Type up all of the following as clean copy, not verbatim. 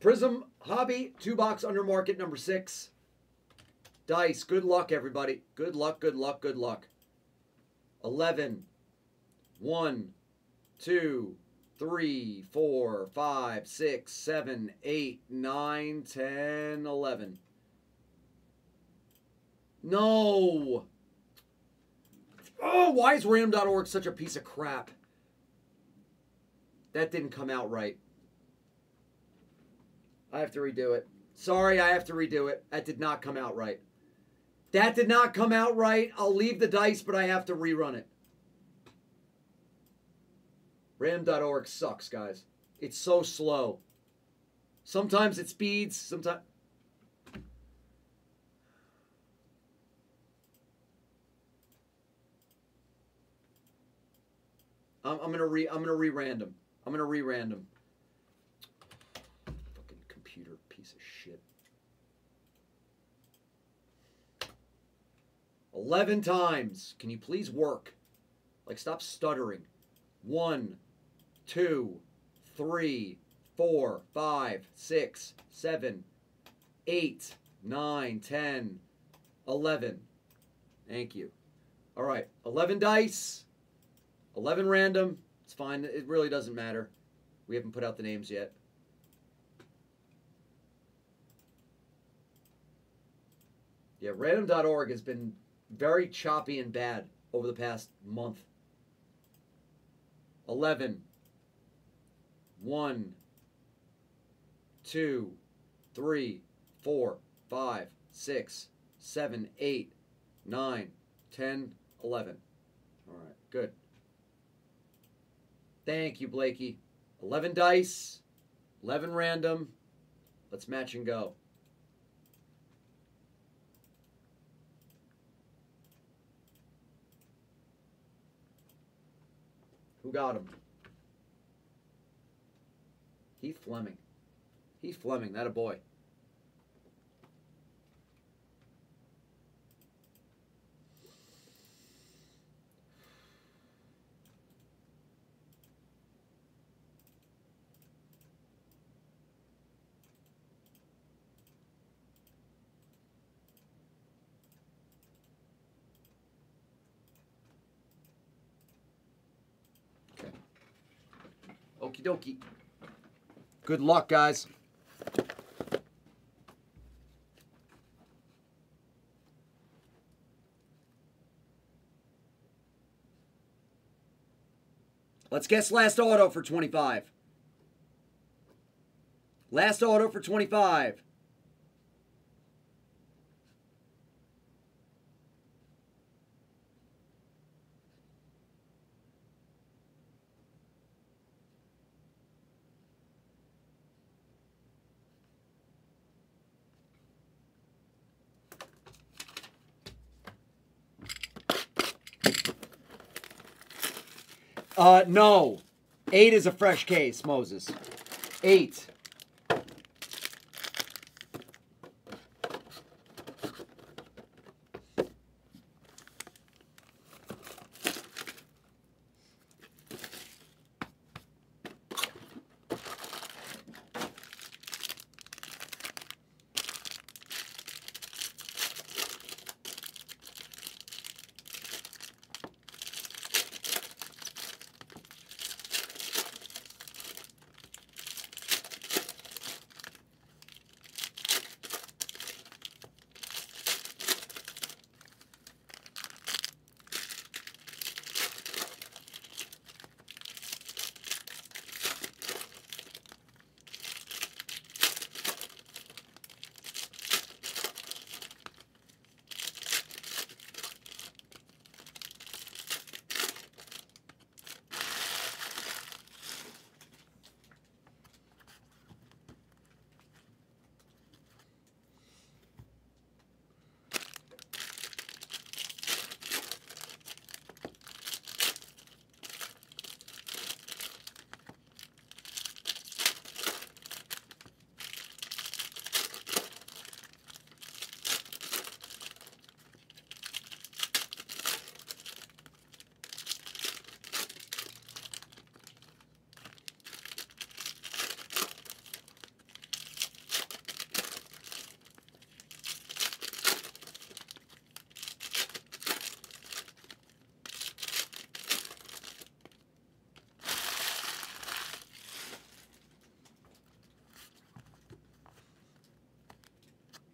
Prizm Hobby, 2-box under market number 6. Dice, good luck, everybody. Good luck, good luck, good luck. 11. 1, 2, 3, 4, 5, 6, 7, 8, 9, 10, 11. No! Oh, why is random.org such a piece of crap? That didn't come out right. I have to redo it. Sorry, I have to redo it. That did not come out right. That did not come out right. I'll leave the dice, but I have to rerun it. Random.org sucks, guys. It's so slow. Sometimes it speeds, sometimes... I'm gonna re-random. I'm gonna re-random. Fucking computer piece of shit. 11 times. Can you please work? Like, stop stuttering. 1, 2, 3, 4, 5, 6, 7, 8, 9, 10, 11. Thank you. All right, 11 dice, 11 random. It's fine. It really doesn't matter. We haven't put out the names yet. Yeah, random.org has been very choppy and bad over the past month. 11. 1, 2, 3, 4, 5, 6, 7, 8, 9, 10, 11. All right, good. Thank you, Blakey. 11 dice, 11 random. Let's match and go. Who got him? Heath Fleming. Heath Fleming, that a boy. Okie dokie. Good luck, guys. Let's guess last auto for 25. Last auto for 25. No. 8 is a fresh case, Moses. 8.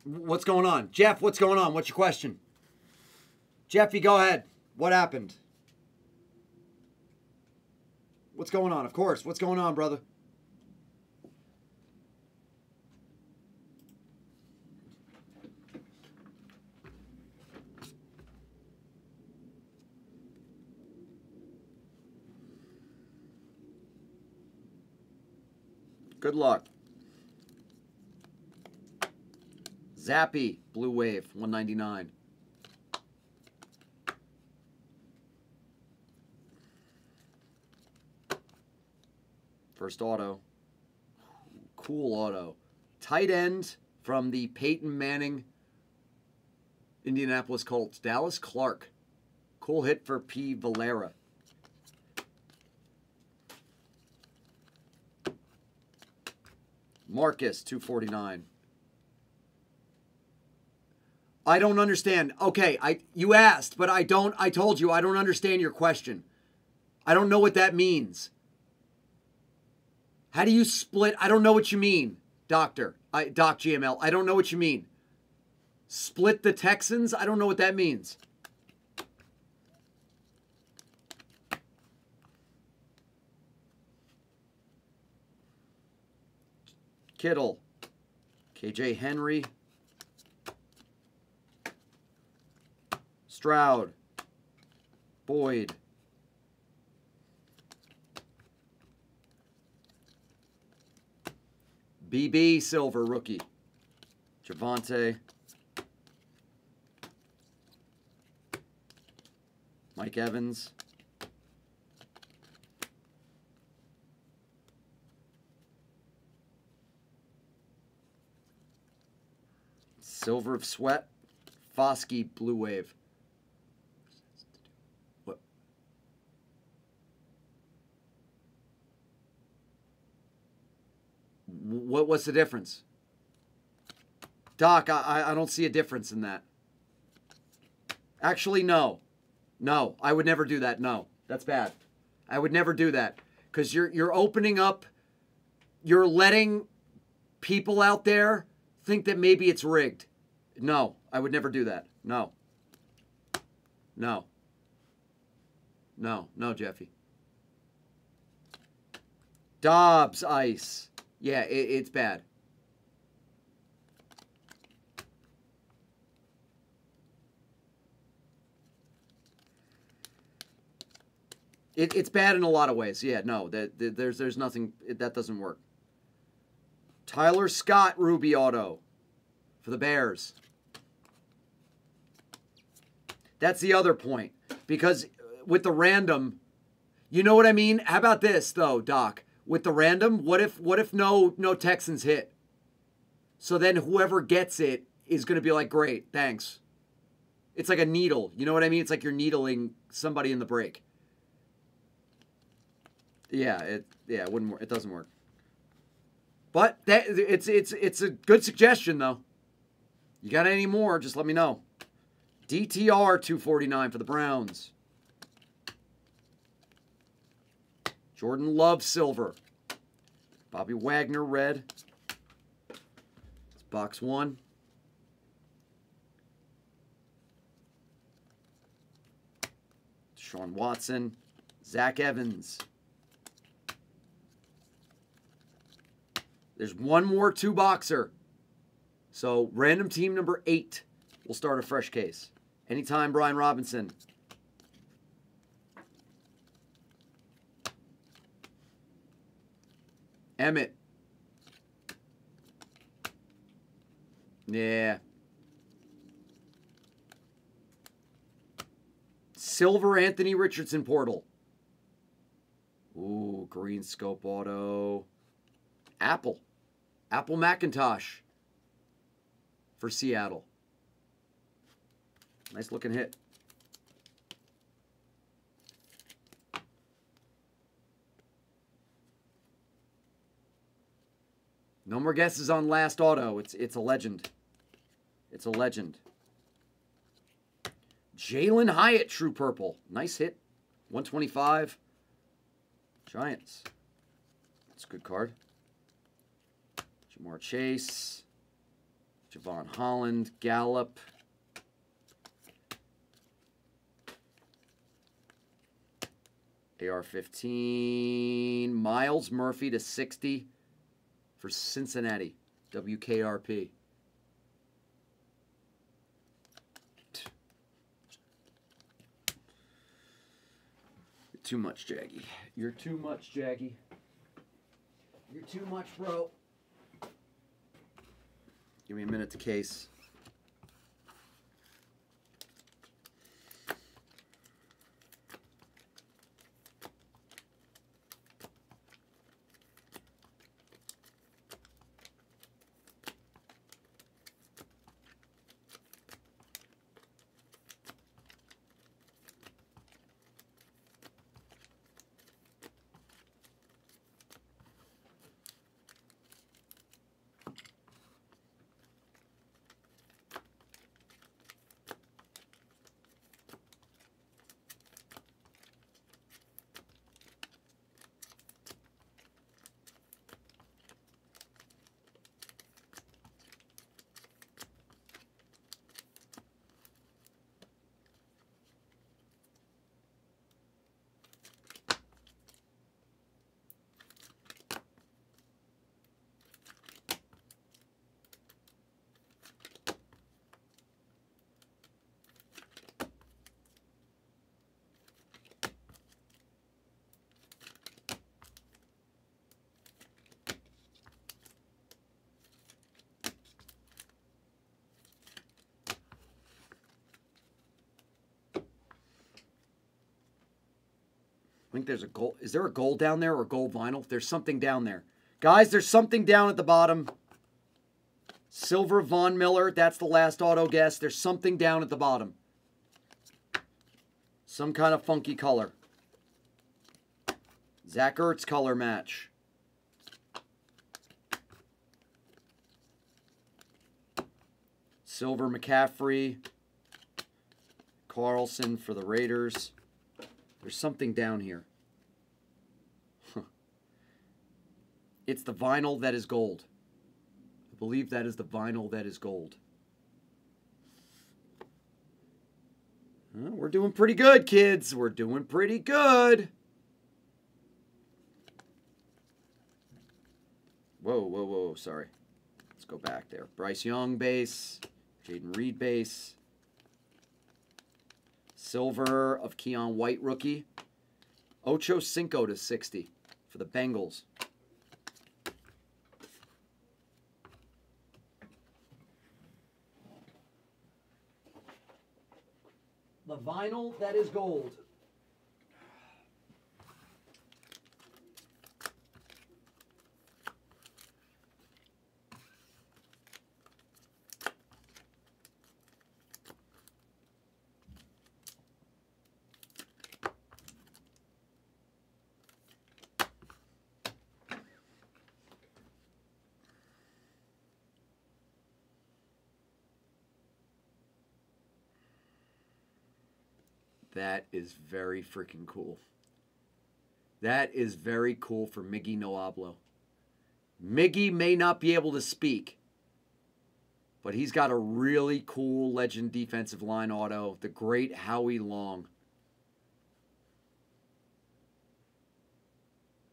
What's going on? Jeff, what's going on? What's your question? Jeffy, go ahead. What happened? What's going on? Of course. What's going on, brother? Good luck. Zappy, Blue Wave, 199. First auto. Cool auto. Tight end from the Peyton Manning Indianapolis Colts. Dallas Clark. Cool hit for P. Valera. Marcus, 249. I don't understand. Okay, you asked, but I told you I don't understand your question. I don't know what that means. How do you split? I don't know what you mean, Doc GML. I don't know what you mean. Split the Texans? I don't know what that means. Kittle. KJ Henry. Stroud. Boyd. BB Silver rookie. Javonte. Mike Evans. Silver of Sweat. Foskey Blue Wave. What's the difference? Doc, I don't see a difference in that. Actually, no. No, I would never do that. No, that's bad. I would never do that. Because you're opening up, you're letting people out there think that maybe it's rigged. No, I would never do that. No. No. No, Jeffy. Dobbs Ice. Yeah, it's bad. It's bad in a lot of ways. Yeah, no, there's nothing, that doesn't work. Tyler Scott Ruby Auto for the Bears. That's the other point. Because with the random, you know what I mean? How about this though, Doc? With the random, what if no Texans hit? So then whoever gets it is going to be like, great, thanks. It's like a needle. You know what I mean? It's like you're needling somebody in the break. Yeah, it wouldn't work. It doesn't work. But it's a good suggestion though. You got any more? Just let me know. DTR 249 for the Browns. Jordan Love Silver. Bobby Wagner Red. It's box 1. Sean Watson. Zach Evans. There's one more 2-boxer. So random team number 8 will start a fresh case. Anytime, Brian Robinson. Emmett. Yeah. Silver Anthony Richardson Portal. Ooh, green scope auto. Apple Macintosh for Seattle. Nice looking hit. No more guesses on last auto. It's a legend. It's a legend. Jalen Hyatt, True Purple. Nice hit. 125. Giants. That's a good card. Jamar Chase. Javon Holland, Gallup. AR-15. Miles Murphy to 60 for Cincinnati. WKRP. You're too much, Jaggy. You're too much, Jaggy. You're too much, bro. Give me a minute to case. I think there's a gold. Is there a gold down there or gold vinyl? There's something down there. Guys, there's something down at the bottom. Silver Von Miller. That's the last auto guess. There's something down at the bottom. Some kind of funky color. Zach Ertz color match. Silver McCaffrey. Carlson for the Raiders. There's something down here. It's the vinyl that is gold. I believe that is the vinyl that is gold. We're doing pretty good, kids. We're doing pretty good. Whoa, whoa, whoa. Sorry. Let's go back there. Bryce Young base. Jaden Reed base. Silver of Keon White rookie. Ocho Cinco to 60 for the Bengals. The vinyl that is gold. That is very freaking cool. That is very cool for Miggy Noablo. Miggy may not be able to speak, but he's got a really cool Legend defensive line auto, the great Howie Long.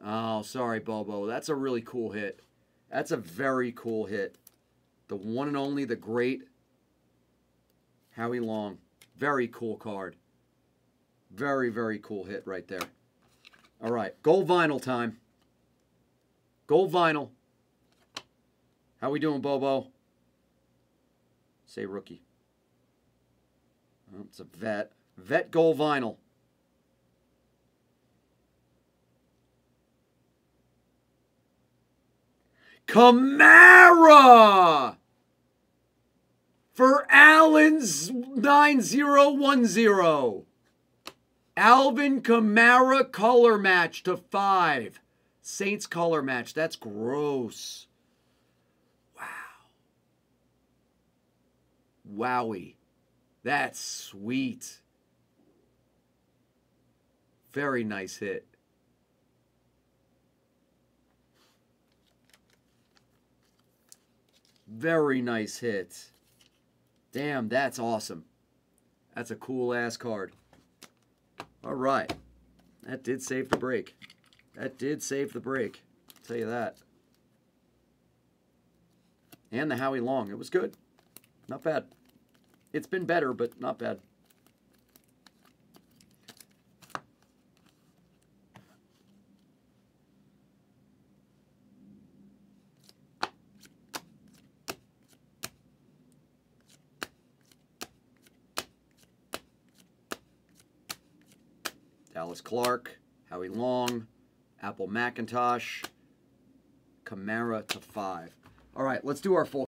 Oh, sorry, Bobo. That's a really cool hit. That's a very cool hit. The one and only, the great Howie Long. Very cool card. Very, very cool hit right there. All right, gold vinyl time. Gold vinyl. How we doing, Bobo? Say rookie. Oh, it's a vet. Vet gold vinyl. Kamara! For Allen's 9010. Alvin Kamara color match to 5. Saints color match. That's gross. Wow. Wowie. That's sweet. Very nice hit. Very nice hit. Damn, that's awesome. That's a cool-ass card. All right. That did save the break. That did save the break. I'll tell you that. And the Howie Long. It was good. Not bad. It's been better, but not bad. Dallas Clark, Howie Long, Apple McIntosh, Kamara to 5. All right, let's do our full